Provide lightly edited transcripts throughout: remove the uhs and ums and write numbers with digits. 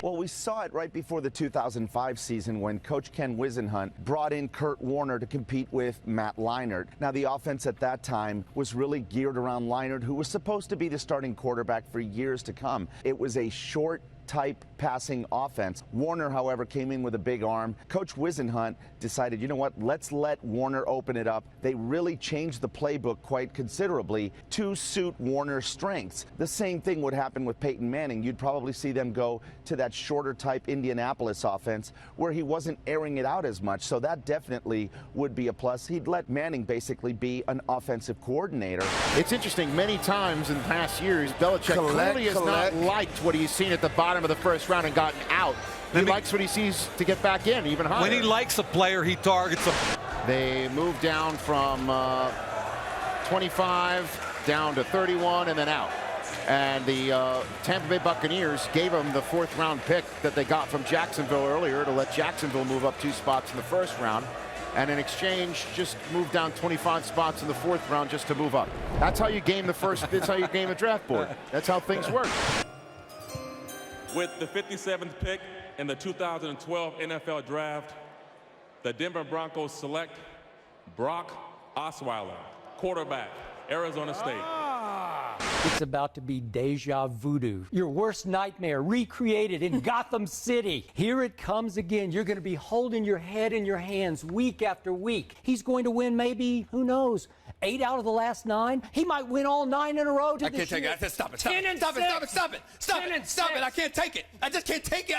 Well, we saw it right before the 2005 season when Coach Ken Whisenhunt brought in Kurt Warner to compete with Matt Leinart. Now, the offense at that time was really geared around Leinart, who was supposed to be the starting quarterback for years to come. It was a short type passing offense. Warner, however, came in with a big arm. Coach Whisenhunt decided, you know what, let's let Warner open it up. They really changed the playbook quite considerably to suit Warner's strengths. The same thing would happen with Peyton Manning. You'd probably see them go to that shorter type Indianapolis offense where he wasn't airing it out as much. So that definitely would be a plus. He'd let Manning basically be an offensive coordinator. It's interesting, many times in past years, Belichick clearly has not liked what he's seen at the bottom of the first round and gotten out. He likes what he sees to get back in, even higher. When he likes a player, he targets him. They moved down from 25 down to 31 and then out. And the Tampa Bay Buccaneers gave him the 4th round pick that they got from Jacksonville earlier to let Jacksonville move up 2 spots in the 1st round. And in exchange, just moved down 25 spots in the 4th round just to move up. That's how you game the first, that's how you game a draft board. That's how things work. With the 57th pick in the 2012 NFL Draft, the Denver Broncos select Brock Osweiler, quarterback, Arizona State. It's about to be deja voodoo. Your worst nightmare recreated in Gotham City. Here it comes again. You're going to be holding your head in your hands week after week. He's going to win maybe, who knows, 8 out of the last 9. He might win all 9 in a row. I can't take it. I said stop it. Stop it. Stop it. Stop it. Stop it. Stop it. Stop it. I can't take it. I just can't take it.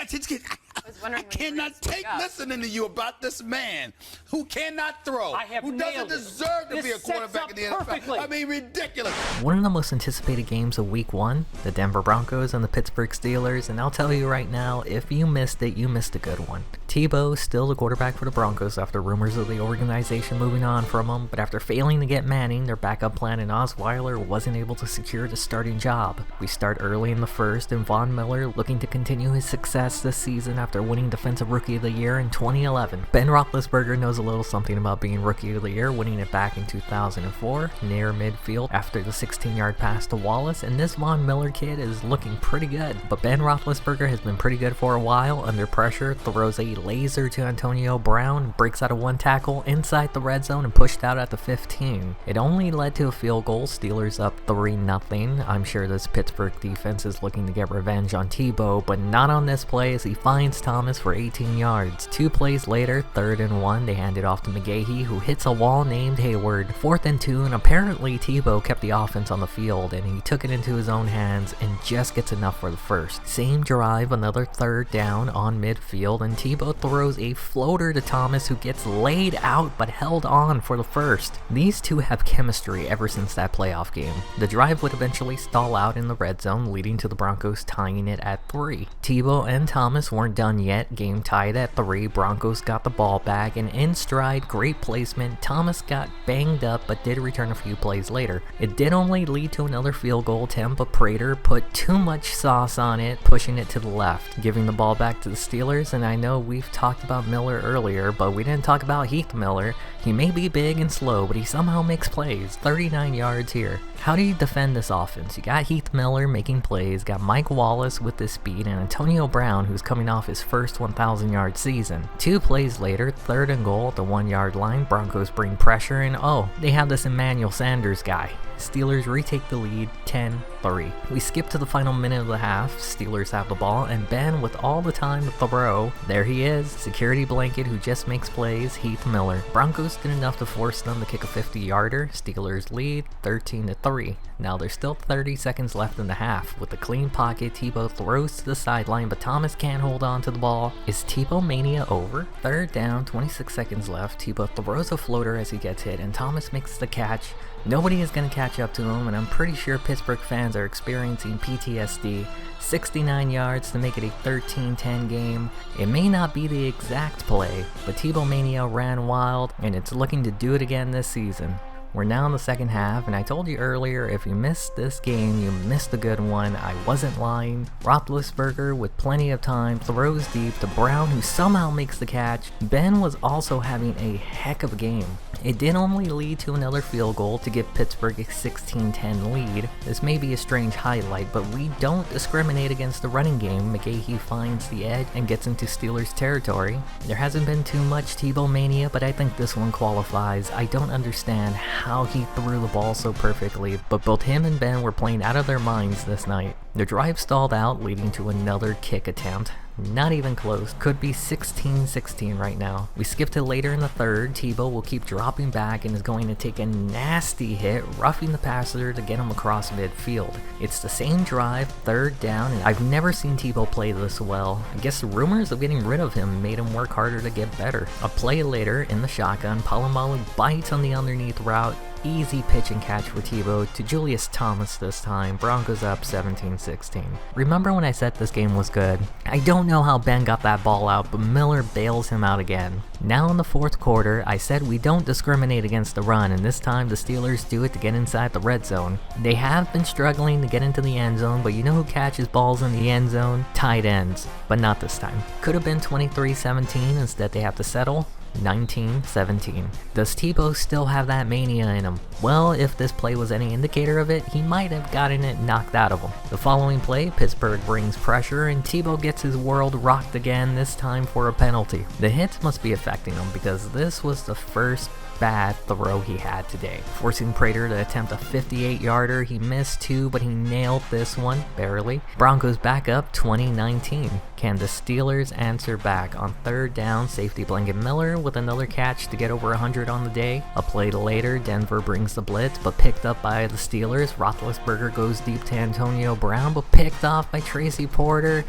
I cannot take listening to you about this man who cannot throw, who doesn't deserve to be a quarterback in the NFL. I mean, ridiculous. One of the most anticipated games of Week 1, the Denver Broncos and the Pittsburgh Steelers, and I'll tell you right now, if you missed it, you missed a good one. Tebow still the quarterback for the Broncos after rumors of the organization moving on from him, but after failing to get Manning, their backup plan in Osweiler wasn't able to secure the starting job. We start early in the 1st, and Von Miller looking to continue his success this season after winning Defensive Rookie of the Year in 2011. Ben Roethlisberger knows a little something about being Rookie of the Year, winning it back in 2004, near midfield after the 16-yard pass to Wallace, and this Von Miller kid is looking pretty good. But Ben Roethlisberger has been pretty good for a while, under pressure, throws a laser to Antonio Brown, breaks out of 1 tackle inside the red zone and pushed out at the 15. It only led to a field goal, Steelers up 3-0. I'm sure this Pittsburgh defense is looking to get revenge on Tebow, but not on this play as he finds Thomas for 18 yards. 2 plays later, 3rd and 1, they hand it off to McGahee, who hits a wall named Hayward. 4th and 2, and apparently Tebow kept the offense on the field, and he took it into his own hands and just gets enough for the first. Same drive, another 3rd down on midfield, and Tebow throws a floater to Thomas, who gets laid out but held on for the first. These two have chemistry ever since that playoff game. The drive would eventually stall out in the red zone, leading to the Broncos tying it at 3. Tebow and Thomas weren't done yet, game tied at 3. Broncos got the ball back, and in stride, great placement, Thomas got banged up but did return a few plays later. It did only lead to another field goal attempt, but Prater put too much sauce on it, pushing it to the left, giving the ball back to the Steelers. And I know we've talked about Miller earlier, but we didn't talk about Heath Miller. He may be big and slow, but he somehow makes plays. 39 yards here. How do you defend this offense? You got Heath Miller making plays, got Mike Wallace with the speed, and Antonio Brown, who's coming off his first 1,000-yard season. 2 plays later, 3rd and goal at the 1-yard line, Broncos bring pressure, and oh, they have this Emmanuel Sanders guy. Steelers retake the lead 10-3. We skip to the final minute of the half. Steelers have the ball, and Ben with all the time to throw. There he is, security blanket who just makes plays, Heath Miller. Broncos did enough to force them to kick a 50-yarder. Steelers lead 13-3. Now there's still 30 seconds left in the half. With a clean pocket, Tebow throws to the sideline, but Thomas can't hold on to the ball. Is Tebow mania over? 3rd down, 26 seconds left. Tebow throws a floater as he gets hit, and Thomas makes the catch. Nobody is going to catch up to him, and I'm pretty sure Pittsburgh fans are experiencing PTSD. 69 yards to make it a 13-10 game. It may not be the exact play, but Tebow mania ran wild, and it's looking to do it again this season. We're now in the second half, and I told you earlier, if you missed this game, you missed a good one. I wasn't lying. Roethlisberger, with plenty of time, throws deep to Brown, who somehow makes the catch. Ben was also having a heck of a game. It did only lead to another field goal to give Pittsburgh a 16-10 lead. This may be a strange highlight, but we don't discriminate against the running game. McGahee finds the edge and gets into Steelers territory. There hasn't been too much Tebow mania, but I think this one qualifies. I don't understand how he threw the ball so perfectly, but both him and Ben were playing out of their minds this night. The drive stalled out, leading to another kick attempt. Not even close. Could be 16-16 right now. We skip to later in the third. Tebow will keep dropping back and is going to take a nasty hit, roughing the passer to get him across midfield. It's the same drive, third down, and I've never seen Tebow play this well. I guess the rumors of getting rid of him made him work harder to get better. A play later, in the shotgun, Polamalu bites on the underneath route. Easy pitch and catch for Tebow to Julius Thomas this time. Broncos up 17-16. Remember when I said this game was good? I don't know how Ben got that ball out, but Miller bails him out again. Now in the fourth quarter, I said we don't discriminate against the run, and this time the Steelers do it to get inside the red zone. They have been struggling to get into the end zone, but you know who catches balls in the end zone? Tight ends. But not this time. Could have been 23-17, instead they have to settle. 19-17. Does Tebow still have that mania in him? Well, if this play was any indicator of it, he might have gotten it knocked out of him. The following play, Pittsburgh brings pressure and Tebow gets his world rocked again, this time for a penalty. The hits must be affecting him because this was the first bad throw he had today. Forcing Prater to attempt a 58-yarder, he missed two, but he nailed this one, barely. Broncos back up 20-19. Can the Steelers answer back? On third down, safety blanket Miller with another catch to get over 100 on the day. A play later, Denver brings the blitz, but picked up by the Steelers. Roethlisberger goes deep to Antonio Brown, but picked off by Tracy Porter.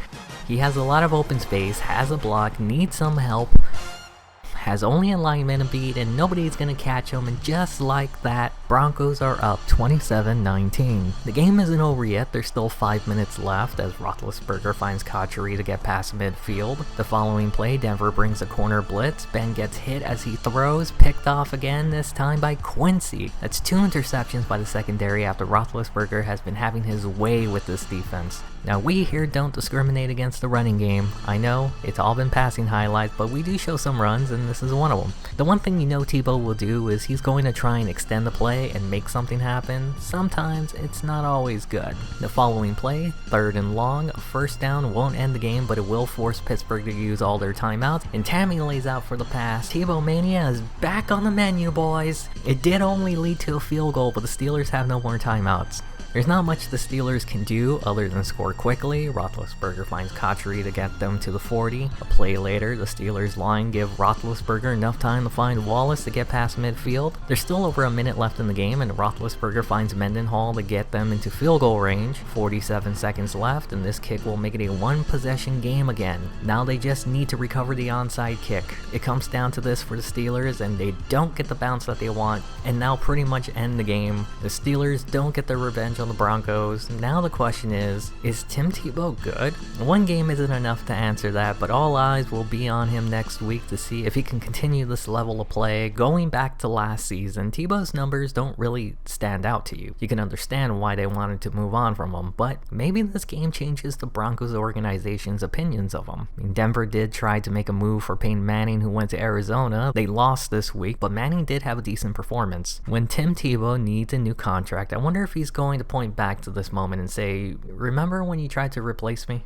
He has a lot of open space, has a block, needs some help, has only a lineman to beat, and nobody's gonna catch him, and just like that, Broncos are up 27-19. The game isn't over yet, there's still 5 minutes left as Roethlisberger finds Cotchery to get past midfield. The following play, Denver brings a corner blitz, Ben gets hit as he throws, picked off again, this time by Quincy. That's 2 interceptions by the secondary after Roethlisberger has been having his way with this defense. Now we here don't discriminate against the running game. I know, it's all been passing highlights, but we do show some runs, and this is one of them. The one thing you know Tebow will do is he's going to try and extend the play and make something happen. Sometimes it's not always good. The following play, third and long, a first down won't end the game, but it will force Pittsburgh to use all their timeouts, and Tammy lays out for the pass. Tebow mania is back on the menu, boys. It did only lead to a field goal, but the Steelers have no more timeouts. There's not much the Steelers can do other than score quickly. Roethlisberger finds Cotchery to get them to the 40. A play later, the Steelers line give Roethlisberger enough time to find Wallace to get past midfield. There's still over a minute left in the game, and Roethlisberger finds Mendenhall to get them into field goal range. 47 seconds left, and this kick will make it a one-possession game again. Now they just need to recover the onside kick. It comes down to this for the Steelers, and they don't get the bounce that they want, and now pretty much end the game. The Steelers don't get their revenge on the Broncos. Now the question is Tim Tebow good? One game isn't enough to answer that, but all eyes will be on him next week to see if he can continue this level of play. Going back to last season, Tebow's numbers don't really stand out to you. You can understand why they wanted to move on from him, but maybe this game changes the Broncos organization's opinions of him. I mean, Denver did try to make a move for Peyton Manning, who went to Arizona. They lost this week, but Manning did have a decent performance. When Tim Tebow needs a new contract, I wonder if he's going to point back to this moment and say, remember when you tried to replace me?